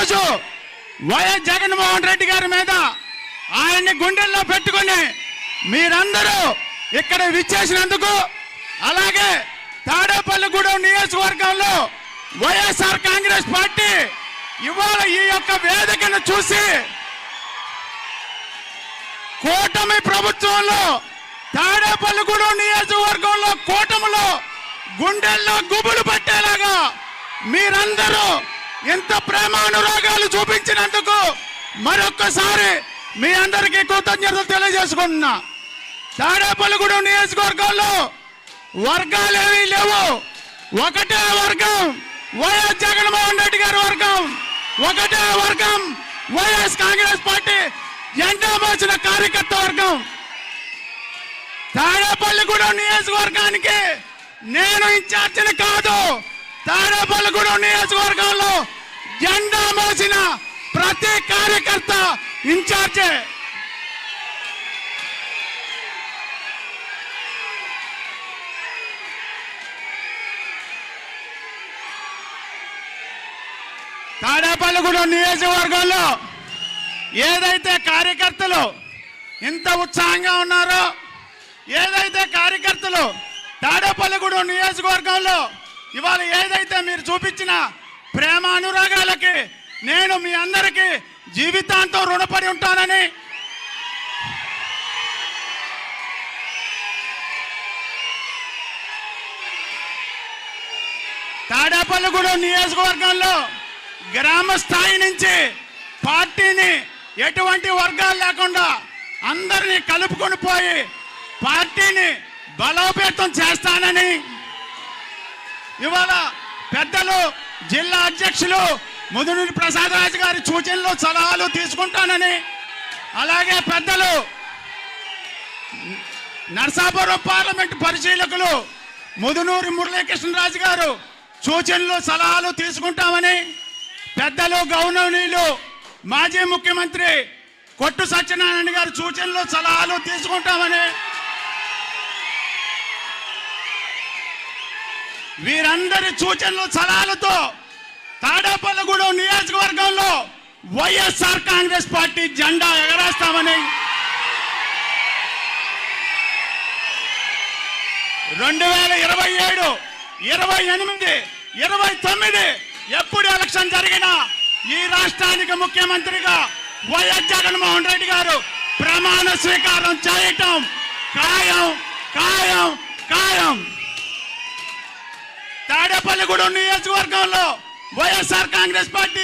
ఈరోజు వైఎస్ జగన్మోహన్ రెడ్డి గారి మీద ఆయన్ని గుండెల్లో పెట్టుకొని మీరందరూ ఇక్కడ విచ్చేసినందుకు, అలాగే తాడేపల్లిగూడెం నియోజకవర్గంలో వైఎస్ఆర్ కాంగ్రెస్ పార్టీ ఇవాళ ఈ యొక్క వేదికను చూసి కూటమి ప్రభుత్వంలో తాడేపల్లిగూడెం నియోజకవర్గంలో కూటమిలో గుండెల్లో గుబులు పట్టేలాగా మీరందరూ ఎంత ప్రేమానురాగాలు చూపించినందుకు మరొక్కసారి మీ అందరికీ కృతజ్ఞతలు తెలియజేసుకుంటున్నా. తాడేపల్లిగూడెం నియోజకవర్గంలో వర్గాలేవీ లేవు. ఒకటే వర్గం వైఎస్ జగన్మోహన్ రెడ్డి గారి వర్గం, ఒకటే వర్గం వైఎస్ కాంగ్రెస్ పార్టీ జెండా మోసిన కార్యకర్త వర్గం. తాడేపల్లిగూడెం నియోజకవర్గానికి నేను ఇన్ఛార్జిని కాదు, తాడేపల్లిగూడెం నియోజకవర్గంలో జెండా మోసిన ప్రతి కార్యకర్త ఇన్ఛార్జే. తాడేపల్లిగూడెం నియోజకవర్గంలో ఏదైతే కార్యకర్తలు ఇంత ఉత్సాహంగా ఉన్నారో, ఏదైతే కార్యకర్తలు తాడేపల్లిగూడెం నియోజకవర్గంలో ఇవాళ ఏదైతే మీరు చూపించిన ప్రేమ అనురాగాలకి నేను మీ అందరికీ జీవితాంతం రుణపడి ఉంటానని, తాడేపల్లిగూడెం నియోజకవర్గంలో గ్రామ స్థాయి నుంచి పార్టీని ఎటువంటి వర్గాలు లేకుండా అందరినీ కలుపుకొని పోయి పార్టీని బలోపేతం చేస్తానని, ఇవాళ పెద్దలు జిల్లా అధ్యక్షులు ముదునూరి ప్రసాద్ రాజు గారి సూచనలు సలహాలు తీసుకుంటానని, అలాగే పెద్దలు నర్సాపురం పార్లమెంటు పరిశీలకులు ముదునూరి మురళీకృష్ణరాజు గారు సూచనలు సలహాలు తీసుకుంటామని, పెద్దలు గౌరవనీయులు మాజీ ముఖ్యమంత్రి కొట్టు సత్యనారాయణ గారి సూచనలు సలహాలు తీసుకుంటామని, వీరందరి సూచనలు సలహాలతో తాడేపల్లిగూడెం నియోజకవర్గంలో వైఎస్ఆర్ కాంగ్రెస్ పార్టీ జెండా ఎగరేస్తామని, 2027, 28, 29 ఎప్పుడు ఎలక్షన్ జరిగినా ఈ రాష్ట్రానికి ముఖ్యమంత్రిగా వైఎస్ జగన్మోహన్ రెడ్డి గారు ప్రమాణ స్వీకారం చేయటం ఖాయం ఖాయం ఖాయం. తాడేపల్లిగూడెం నియోజకవర్గంలో వైఎస్ఆర్ కాంగ్రెస్ పార్టీ